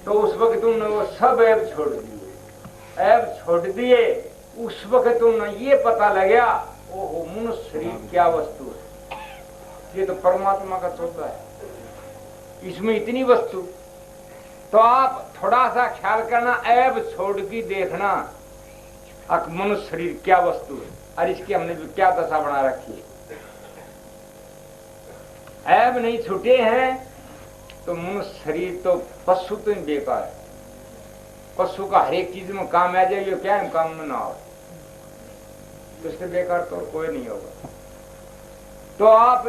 तो उस वक्त उन्होंने वो सब ऐब छोड़ दिए। ऐब छोड़ दिए उस वक्त उन्हें ये पता लगा ओहो मनुष्य शरीर क्या वस्तु है, ये तो परमात्मा का तोहफा है, इसमें इतनी वस्तु। तो आप थोड़ा सा ख्याल करना, ऐब छोड़ के देखना मनुष्य शरीर क्या वस्तु है और इसकी हमने क्या दशा बना रखी है। ऐब नहीं छूटे हैं तो मनुष्य शरीर तो पशु तो ही बेकार है। पशु का हर एक चीज में काम आ जाएगी, क्या है काम में ना हो तो इससे बेकार तो कोई नहीं होगा। तो आप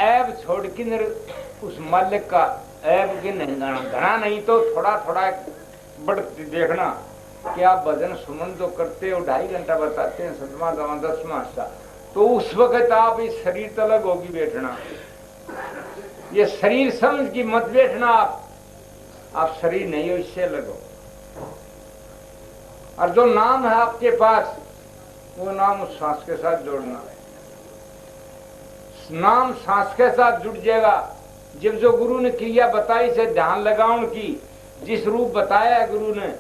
ऐब छोड़ के उस मालिक का ऐब के नहीं घना नहीं तो थोड़ा थोड़ा बढ़ते देखना कि आप भजन सुमन तो करते हो, 2.5 घंटा बताते हैं, 7वां 10वां हिस्सा, तो उस वक्त आप इस शरीर तलग होगी बैठना। ये शरीर समझ की मत बैठना, आप शरीर नहीं हो, इससे अलग हो। और जो नाम है आपके पास वो नाम उस सांस के साथ जोड़ना, नाम सांस के साथ जुड़ जाएगा। जब जो गुरु ने क्रिया बताई से ध्यान लगाउन की, जिस रूप बताया है गुरु ने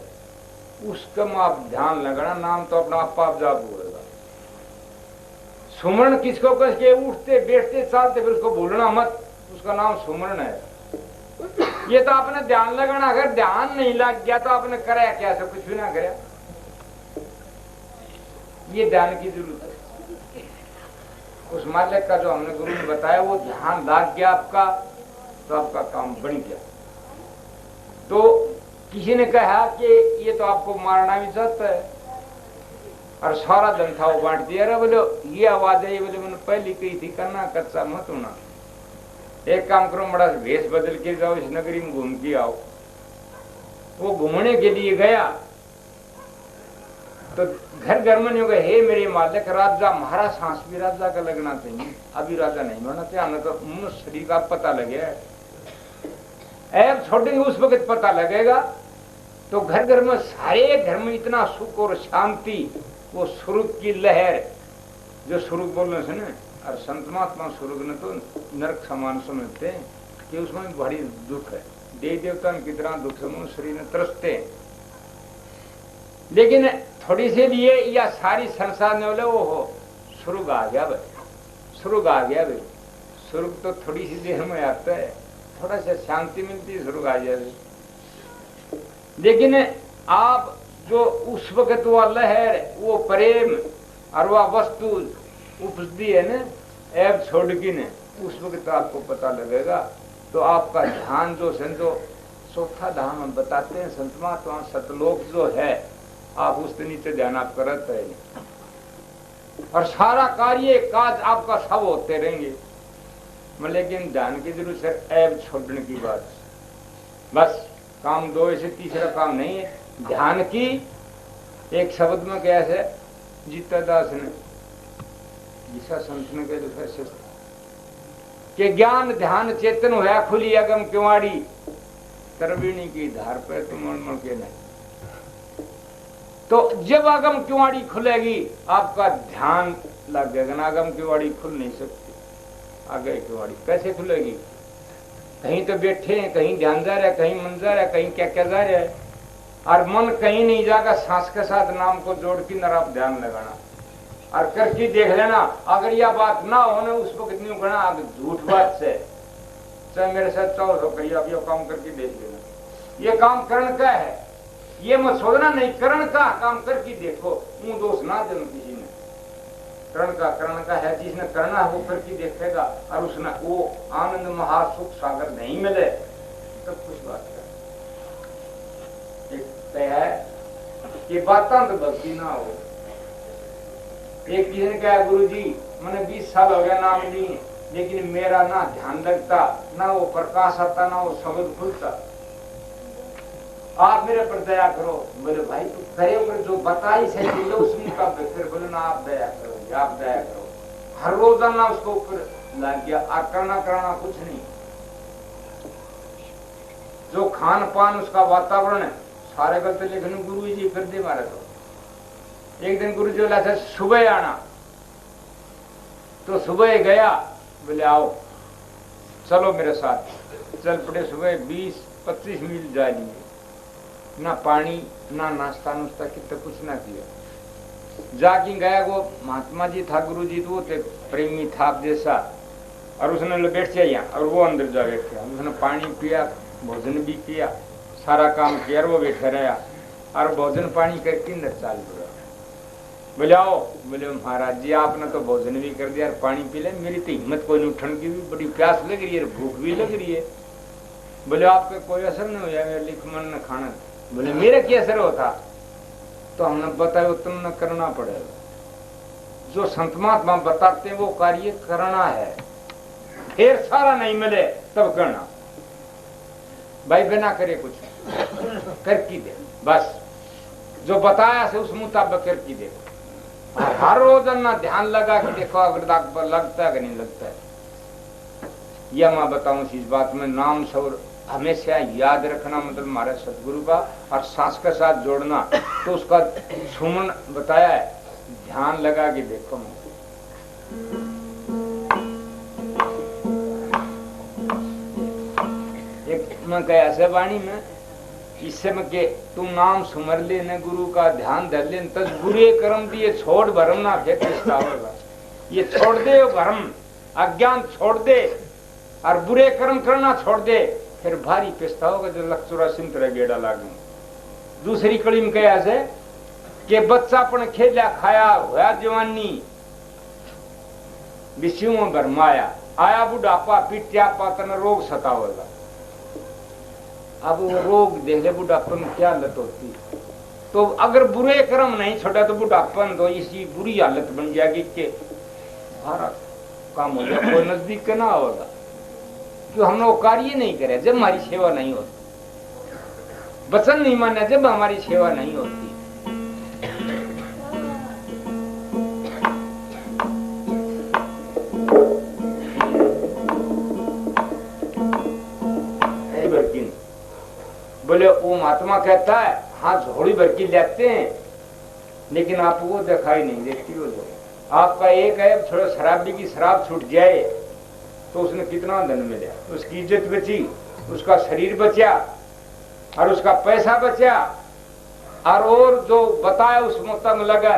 उसका आप ध्यान लगाना, नाम तो अपना आप जाप होगा। सुमरण किसको कह के उठते बैठते चालते फिर उसको भूलना मत, उसका नाम सुमरण है। ये तो आपने ध्यान लगाना, अगर ध्यान नहीं लग गया तो आपने कराया क्या, सब कुछ भी ना कराया। ये ध्यान की जरूरत है। उस मालिक का जो हमने गुरु ने बताया वो ध्यान लग गया आपका तो आपका काम बन गया। तो किसी ने कहा कि ये तो आपको मारना भी चाहता है और सारा धन था वो बांट दिया। अरे बोलो ये आवाज है, ये बोले मैंने पहले कही थी करना कच्चा मत होना, एक काम करो बड़ा भेष बदल के जाओ, इस नगरी में घूम के आओ। वो घूमने के लिए गया तो घर घर में नहीं हो गए, हे मेरे मालिक राजा, हमारा सांस भी राजा का लगना चाहिए, अभी राजा नहीं बनना चाहिए, हमें तो मनुष्य शरीर का पता लगे। ऐब छोड़ेंगे उस वक्त पता लगेगा। तो घर घर में सारे घर में इतना सुख और शांति, वो स्वरूप की लहर, जो स्वरूप बोलने से ना, और संत महात्मा स्वरूप ने तो नरक समान समझते हैं कि उसमें बड़ी दुख है, देवी देवता की तरह दुख से मनुष्य शरीर में तरसते हैं। लेकिन थोड़ी से लिए या सारी संसार ने बोले वो हो स्वर्ग आ गया भाई, स्वर्ग आ गया भाई। स्वर्ग तो थोड़ी सी देर में आता है, थोड़ा सा शांति मिलती है, स्वर्ग आ जाए। लेकिन आप जो उस वक्त वो लहर, वो प्रेम और वह वस्तु उपजती है ना ऐब छोड़ की ने, उस वक्त आपको पता लगेगा। तो आपका ध्यान जो संतो चौथा धाम हम बताते हैं संत महात्मा, सतलोक जो है आप उसके नीचे ध्यान आप करते हैं और सारा कार्य काज आपका सब होते रहेंगे। लेकिन ध्यान की जरूरत है, ऐब छोड़ने की बात, बस काम दो, ऐसे तीसरा काम नहीं है। ध्यान की एक शब्द में कैसे जीता दास ने जिसा संत ने कहे कि ज्ञान ध्यान चेतन होया खुली अगम क्योंवाड़ी, तरवीणी की धार पे तुम मन के नहीं। तो जब अगम क्योंवाड़ी खुलेगी आपका ध्यान लग जाएगा ना, अगम क्योंवाड़ी खुल नहीं सकती। आगे क्योंवाड़ी कैसे खुलेगी? कहीं तो बैठे हैं, कहीं ध्यान जा रहा है, कहीं मन जा रहा है, कहीं क्या क्या जा रहा है, और मन कहीं नहीं जाएगा। सांस के साथ नाम को जोड़ के नर आप ध्यान लगाना और करके देख लेना। अगर यह बात ना हो ना उस वक्त नहीं करना, अगर झूठ बात से चाहे मेरे साथ 400 करिए, आप ये काम करके देख लेना। ये काम करण का है, ये मत सोचना नहीं करण का, काम करके देखो। मुंह दोष ना देना किसी ने, करण का है, जिसने करना है वो करके देखेगा और उसने वो आनंद महासुख सागर नहीं मिले तब कुछ बात कर। एक तय है कि बातें तो भक्ति ना हो। एक किसी ने कहा गुरु जी मैंने 20 साल हो गया नाम ली, लेकिन मेरा ना ध्यान लगता, ना वो प्रकाश आता, ना वो शब्द खुलता, आप मेरे पर दया करो। बोले भाई तू करे पर जो बताई से उसमें का फिर बोले ना आप दया करो, आप दया करो। हर रोजाना उसको ऊपर लग गया, करना कुछ नहीं। जो खान पान उसका वातावरण है सारे गलत लिखने गुरु जी कर दे मारे। तो एक दिन गुरु जी बोला था सुबह आना, तो सुबह गया, बोले आओ चलो मेरे साथ। चल पड़े, सुबह 20-25 मील जा लिए। ना पानी ना नाश्ता नुश्ता कितना कुछ ना किया। जाके गया वो महात्मा जी था, गुरु जी तो थे प्रेमी था आप जैसा, और उसने बैठ जाइए और वो अंदर जा बैठे, उसने पानी पिया, भोजन भी किया, सारा काम किया और वो बैठे रहा और भोजन पानी करके अंदर चाल पड़ा। बोले आओ, बोले महाराज जी आपने तो भोजन भी कर दिया और पानी पी ले, मेरी तो हिम्मत कोई नहीं उठने की, भी बड़ी प्यास लग रही है, भूख भी लग रही है। बोले आपका कोई असर नहीं हुआ मेरे लिख मन न खाना। बोले मेरा क्या असर होता? तो हमने बताया तुमने करना पड़ेगा, जो संत महात्मा बताते हैं वो कार्य करना है, फिर सारा नहीं मिले तब करना। भाई बिना करे कुछ करके दे, बस जो बताया से उस मुताबिक करके दे। हर रोज ना ध्यान लगा कि देखो अगर लगता है कि नहीं लगता है। यह मैं बताऊं इस बात में नाम सौर हमेशा याद रखना, मतलब हमारे सतगुरु का, और सांस के साथ जोड़ना। तो उसका सुमन बताया है, ध्यान लगा के देखो। एक मैं कह ऐसे वाणी में इससे में के तू नाम सुमर ले न गुरु का ध्यान धर ले, तज बुरे कर्म दिए छोड़ भरम ना फिर पछतावेगा। ये छोड़ दे भरम, अज्ञान छोड़ दे और बुरे कर्म करना छोड़ दे, फिर भारी पछताओगे जो लख 84 तरह गेड़ा लागू। दूसरी कड़ी में कहा ऐसे कि बच्चापन खेला खाया हुआ जवानी विषयों में भरमाया, आया बुढ़ापा पिटिया पातन रोग सतावेगा। अब वो रोग देख ले बुढ़ापन में क्या हालत होती। तो अगर बुरे कर्म नहीं छोड़ा तो बुढ़ापन तो इसी बुरी हालत बन जाएगी कि हमारा काम हो जाए, कोई नजदीक का ना होगा, क्यों हमने वो कार्य नहीं करे जब हमारी सेवा नहीं होती, वचन नहीं माना जब हमारी सेवा नहीं होती। बोले वो महात्मा कहता है हाँ झोड़ी भर की लेते हैं, लेकिन आपको वो दिखाई नहीं देती। वो जो आपका एक है थोड़ा शराबी की शराब छूट जाए तो उसने कितना धन मिला, उसकी इज्जत बची, उसका शरीर बचा और उसका पैसा बचा, और जो बताया उस मुद्दा में लगा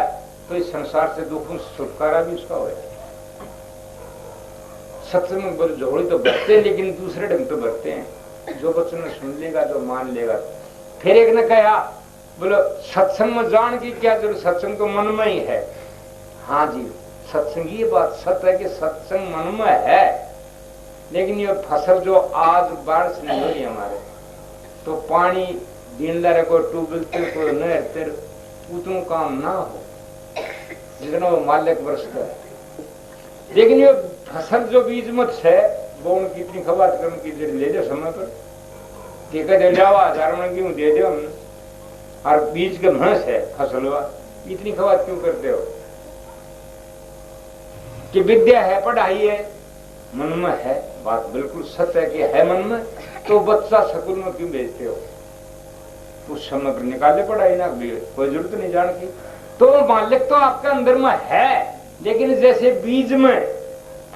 तो इस संसार से दुखों से छुटकारा भी उसका हो जाए। सत्संग में झोड़ी तो भरते लेकिन दूसरे ढंग तो भरते हैं, जो बच्चों ने सुन लेगा जो मान लेगा। फिर एक ने कहा बोलो सत्संग में जान की क्या जरूरत, सत्संग तो मन में ही है। हाँ जी सत्संग ये बात सत्य है कि सत्संग मन में है, लेकिन ये फसल जो आज बारिश नहीं हो रही हमारे तो पानी दिन को ट्यूबवेल को नहर तेर उतना काम ना हो जितना वो मालिक बरसता है। लेकिन ये फसल जो बीज मत है वो उनकी इतनी खबर कर उनकी ले दो समय पर, ठीक है दे जाओ 1000 में क्यों दे दो, और बीज के भैंस है फसल हुआ, इतनी खबर क्यों करते हो? कि विद्या है पढ़ाई है मन में है, बात बिल्कुल सत्य है कि है मन में, तो बच्चा स्कूल में क्यों भेजते हो? उस समय पर निकाले पढ़ाई ना, कोई जरूरत नहीं जान की। तो मालिक तो आपके अंदर में है, लेकिन जैसे बीज में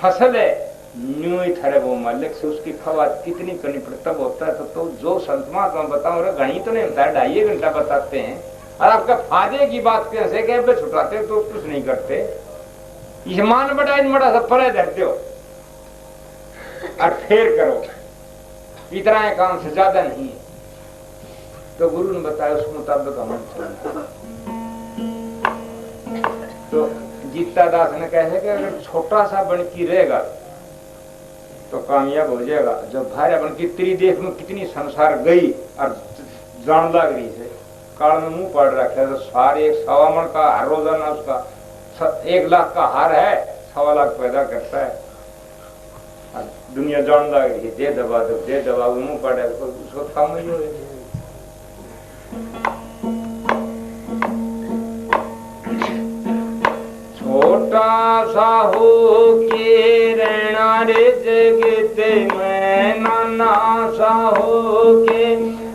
फसल है न्यू ही थरे वो मालिक से उसकी खबर कितनी करनी पड़ती तब होता है। तो जो संत महात्मा बताओ रे घनी तो नहीं होता है, 2.5 घंटा बताते हैं और आपका फायदे की बात कैसे कह छुटाते तो कुछ नहीं करते। इस मान बड़ा इन बड़ा सब परे धरते हो और फेर करो, इतना है काम से ज्यादा नहीं है। तो गुरु ने बताया उस मुताबिक हम चलना। तो जीता दास ने कहे कि अगर छोटा सा बनकी रहेगा तो कामयाब हो जाएगा। जब भारी बनकी तेरी देख में कितनी संसार गई और जान लग रही से काल में मुंह पड़ रखा है, तो सारे 1.25 मन का हर रोजाना उसका 1 लाख का हार है, 1.25 लाख पैदा करता है। दुनिया जान लग रही है, दे दबा दो दे दबा, वो मुंह पड़े उसको काम ही हो। छोटा सा हो के रहना रे जगत में, नाना सा हो के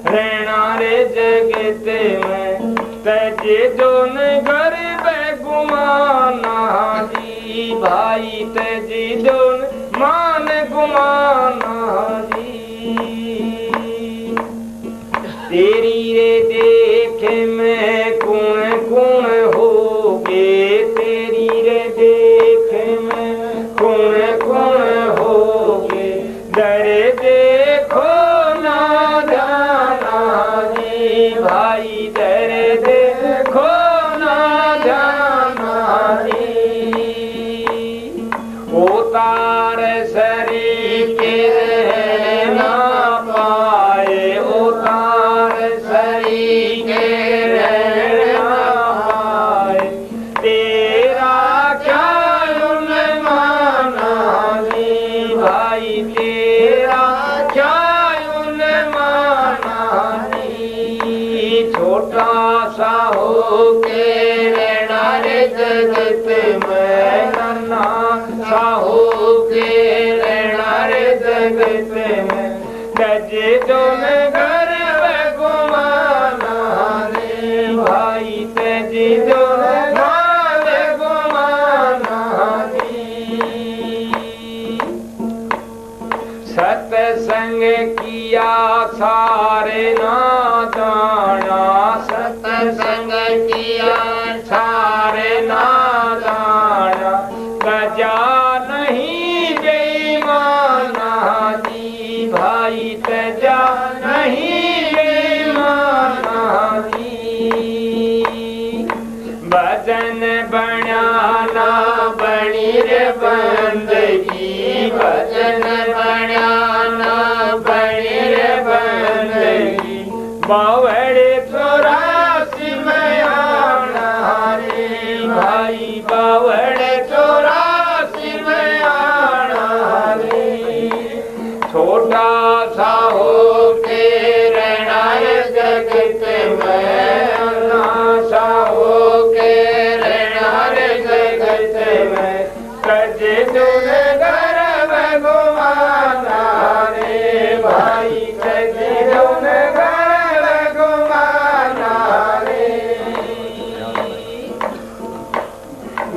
रहना रे जगत में, तजे जोन घर बेगुमाना जी भाई, तजे जोन मान गुमाना जी। तेरी रे के रहना रे जगत में, नाना साहू के रहना रे जगत में, तजे तुम घर घुमाना रे भाई, तजे तुम घर घुमाना रे। सत्संग किया सारे नादाना, सत्संग किया सारे नादाना, गजा नहीं बेईमाना जी भाई, तजा नहीं बेईमाना जी। भजन बनाना बनी रे बंदगी, भजन बनाना बनी रे बंदगी, बावड़े 84 में आना रे भाई, बावड़े 84 में आना रे। छोटा सा हो के रहना रे जगत में, ना सा हो के रहना रे जगत में, तजे तुम घर घुमाना रे भाई, तजे तुम घर घुमाना रे।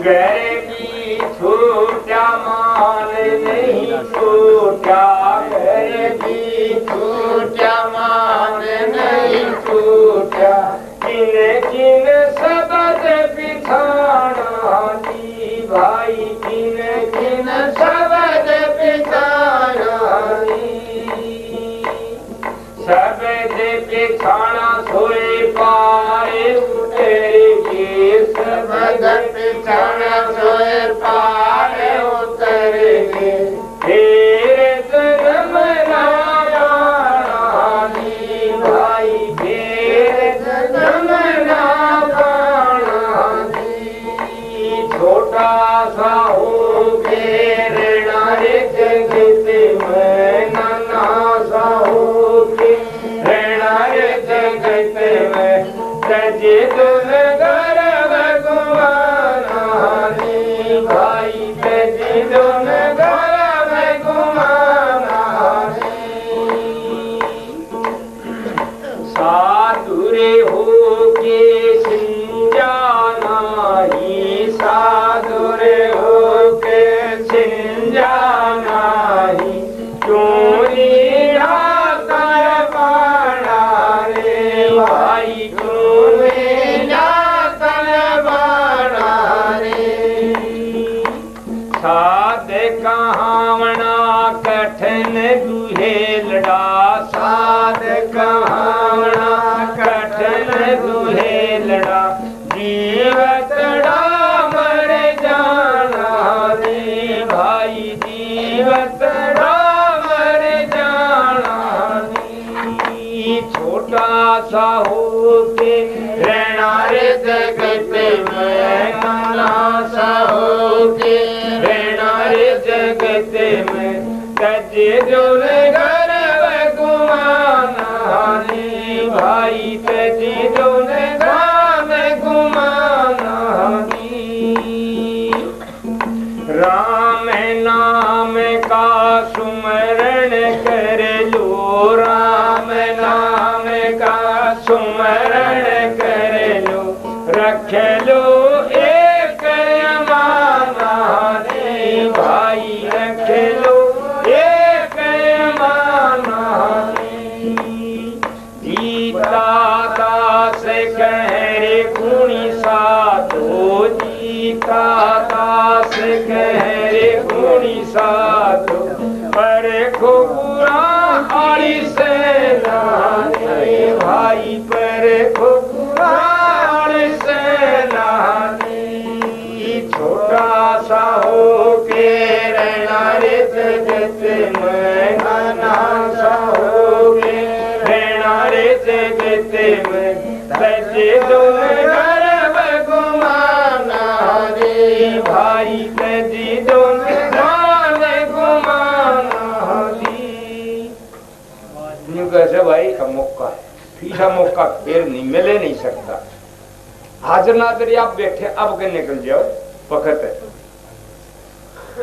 घर की छूटा मान नहीं छूटा, घर की छूटा मान नहीं छूटा, किन किन सबद पिछाना जी भाई, किन किन सबद पिछाना जी। सबद पिछाना सोए पारे उतरेंगे, सबद पिछाना सोए पारे उतरेंगे, तेरे जन्म लाया जी भाई, तेरे जन्म लाया जी। छोटा सा हो के रहना रे जगत में, नाना सा हो के रहना रे जगत में, तजे तुम घर घुमाना रे भाई, तजे तुम घर घुमाना रे। साधुरे हो के सिंजाना ही, साधुरे हो के सिंजाना ही, चोरी कर बाड़ा रे भाई, चोरी कर बाड़ा रे। साध कहावना कठिन दुहेलड़ा, साध कहावना कठिन दुहेलड़ा, जीवतड़ा मर जाना रे भाई, जीवतड़ा मर जाना रे। छोटा सा हो के रहना रे जगत में, नाना सा हो के रहना रे जगत में, तजे तुम घर घुमाना रे भाई, तजे तुम घर घुमाना रे। राम नाम का सुमरण कर लो, राम नाम का सुमरण कर लो, रख लो एक माना रे भाई, रख लो एक माना रे। गीता दास कह रे गुणी साधो, गीता दास कह रे गुणी साधो, पर खुरा आड़ी से रे भाई, पर खुरा आड़ी से रे। छोटा सा हो के रहना रे जगत में, नाना सा हो के रहना रे जगत में, तजे तुम घर घुमाना रे भाई, तजे तुम घर घुमाना रे। कैसे भाई का मौका है, पीछा मौका फिर नहीं मिले नहीं सकता। हाजिर नाजिर आप बैठे अब के निकल जाओ वक्त है।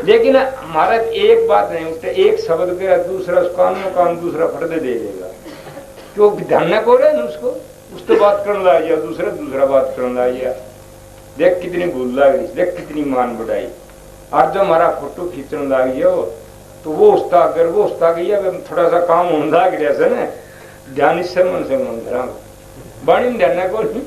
लेकिन हमारा एक बात नहीं, उससे एक शब्द के दूसरा कान दूसरा फर्द दे देगा, क्यों ध्यान न को रहे उसको उस तो बात करने लग गया, दूसरा बात करने लग गया। देख कितनी भूल लग रही, देख कितनी मान बढ़ाई। और जो हमारा फोटो खींचने लग गया तो वो उस्ता गया थोड़ा सा काम होने लग गया से ना, ध्यान इससे मन से मन धरा बाणी में ध्यान को नहीं,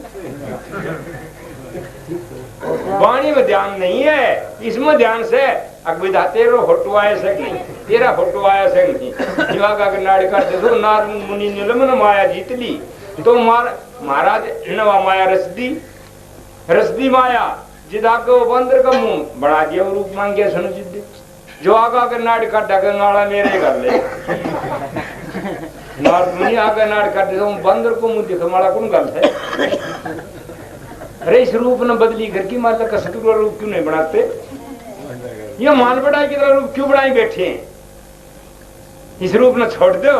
वाणी में ध्यान नहीं है, इसमें ध्यान से अकबिदा तेरा फोटो आया से नहीं, तेरा फोटो आया से नहीं। जीवागा के नाड़ कर देखो नार मुनि ने माया जीत ली तो महाराज नवा माया रसदी माया जिदा को बंदर का मुंह बना दिया रूप मांग गया सुनो जिद्दी जो आगा के नाड़ काट के नाड़ा मेरे कर ले नार मुनि आगे नाड़ काट दे तो बंदर को मुंह दिखा माड़ा कौन गल है। अरे इस रूप ने बदली करके मतलब कसटूरा रूप क्यों नहीं बनाते, ये मान बढ़ाई की तरह रूप क्यों बनाई बैठे हैं, इस रूप ने छोड़ दो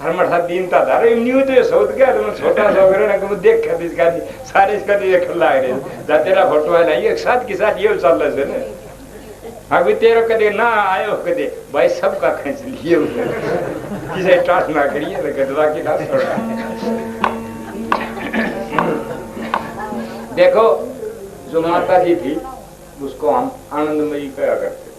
हर मठा दीनता था। अरे न्यू तो सोच गया तो छोटा सा वगैरह ना देख इसका सारे इसका खिला रहे तेरा फोटो है ना एक साथ के साथ ये चल रहे ना अभी तेरा कदे ना आयो कदे भाई सबका खींच लिए किसे टाट ना करिए तो गदवा की ना छोड़ा। देखो जो माता जी थी उसको हम आनंदमयी कहा करते,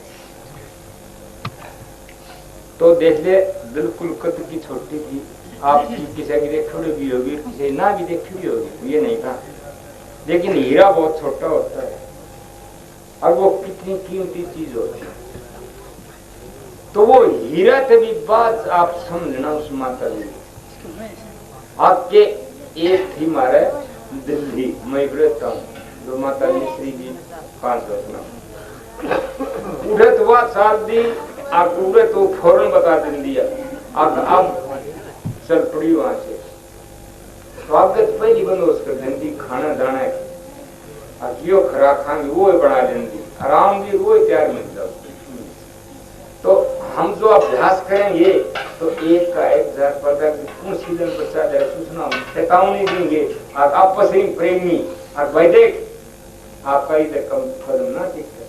तो देख ले बिल्कुल कद की छोटी थी, आपकी किसी की देखी भी होगी किसी ना भी देखी भी होगी ये नहीं कहा, लेकिन हीरा बहुत छोटा होता है और वो कितनी कीमती चीज होती है। तो वो हीरा से भी बात आप समझना उस माता जी आपके एक थी मारे दिल्ली मैं रहता हूँ जो माता जी श्री जी 5 उड़े तो बात साल दी आप उड़े तो फौरन बता दिन दिया आप चल पड़ी वहां से तो आपके पहली बंदोबस्त कर देंगी खाना दाना यो खरा खाएंगे वो बना देंगी आराम भी वो तैयार मिल जाओ। तो हम जो अभ्यास करेंगे तो 1,000 पता सीजन बच्चा जाए सूचना चेतावनी देंगे और आपस में प्रेमी और वैदिक आपका इधर कम फल ना दिखता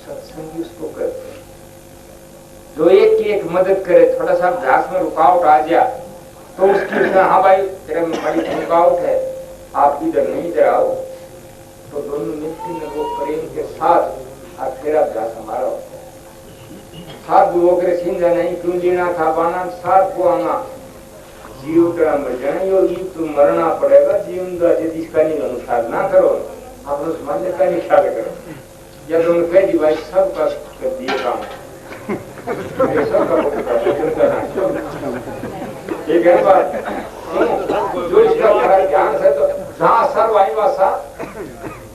सत्संगी उसको करते हैं जो एक की एक मदद करे, थोड़ा सा अभ्यास में रुकावट आ जाए तो उसकी हाँ भाई तेरे में बड़ी रुकावट है आप इधर नहीं इधर आओ, तो दोनों मिलकर वो प्रेम के साथ और तेरा अभ्यास हमारा होता है। साथ वो करे सिंधा नहीं क्यों लेना था बाना साथ को आना जीव का मर जाए यो तो मरना पड़ेगा जीवन का यदि इसका नहीं अनुसार ना करो आप उस मंदिर का नहीं ख्याल करो या तो उन्हें कह दी भाई सब का कर दिए काम ठीक है बात जो इसका ध्यान से तो जहाँ सर्व आई वासा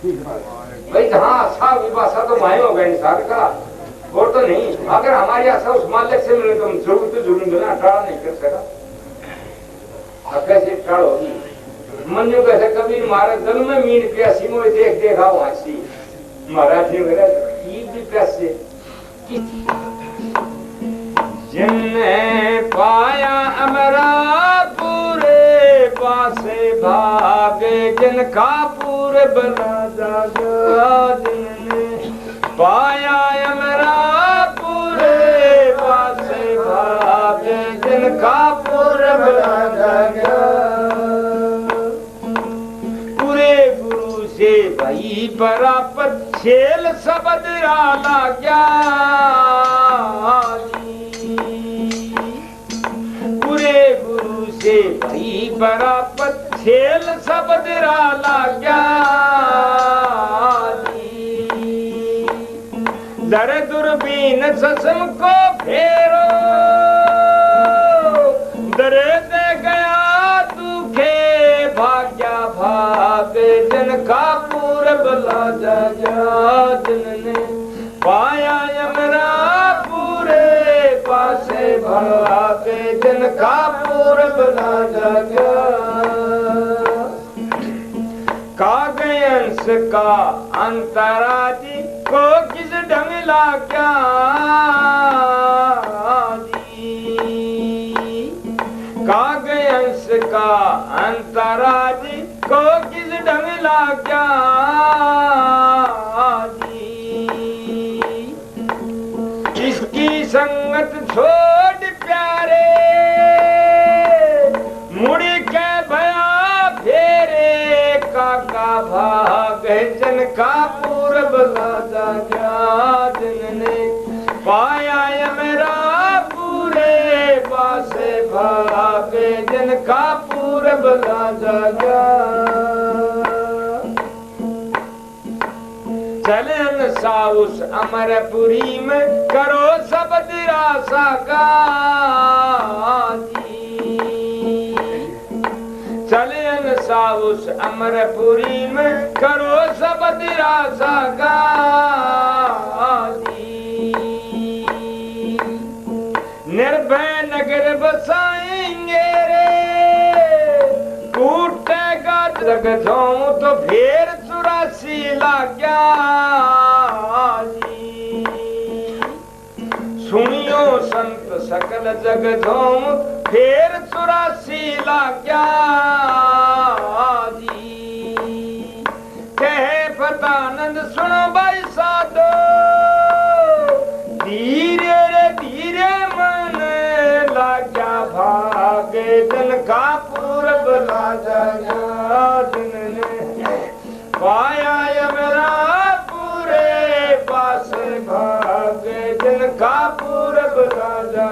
भाई जहाँ आशा विवासा तो माय होगा इंसान का और तो नहीं, अगर हमारी आशा उस मालिक से मिले तो हम जरूर तो जुड़ेंगे ना, टाड़ा नहीं कर सका कैसे टाड़ होगी मनु कैसे कभी महाराज जल में मीन प्यासी मोए देख देखा वहां सी महाराज ने मेरा भी प्यासे जिनने पाया अमरा पूरे पासे भागे जिनका पूरे बना जागा जिनने पाया अमरा पूरे पासे भागे जिनका पूरे बना जागा पूरे गुरु से भाई बराबर छेल सबद राला क्या गुरु से भाई बराबर खेल सब दिराला दर दूरबीन ससम को फेरो दरे दे गया दुखे भाग्या भाग जिनका पूरब ला जा जिनने पाया यमरा पासे भला के जिनका पूरब ना जागा कागयंस का अंतराजी को किस ढंग लाग्या कागयंस का अंतराजी को किस ढंग लाग्या इसकी संगत छोड़ प्यारे मुड़ के भया फेरे काका भाग जन का पूरब राजा जनने पाया मेरा पूरे पासे भाग जन का पूरब राजा चलन साउस अमरपुरी में करो सब दिरासा गाजी चलन साउस अमरपुरी में करो सब दिरासा गाजी निर्भय नगर बसाएंगे रे टूटेगा जग जाऊं तो फिर 84 लाग्या सुनियो संत सकल जग जाऊं फिर 84 लाग्या कहे फतानंद सुनो भाई साधो धीरे रे धीरे मन लाग्या भागे जन का पूरब राजा पाया मेरा पूरे पास भागे जन का पूरब राजा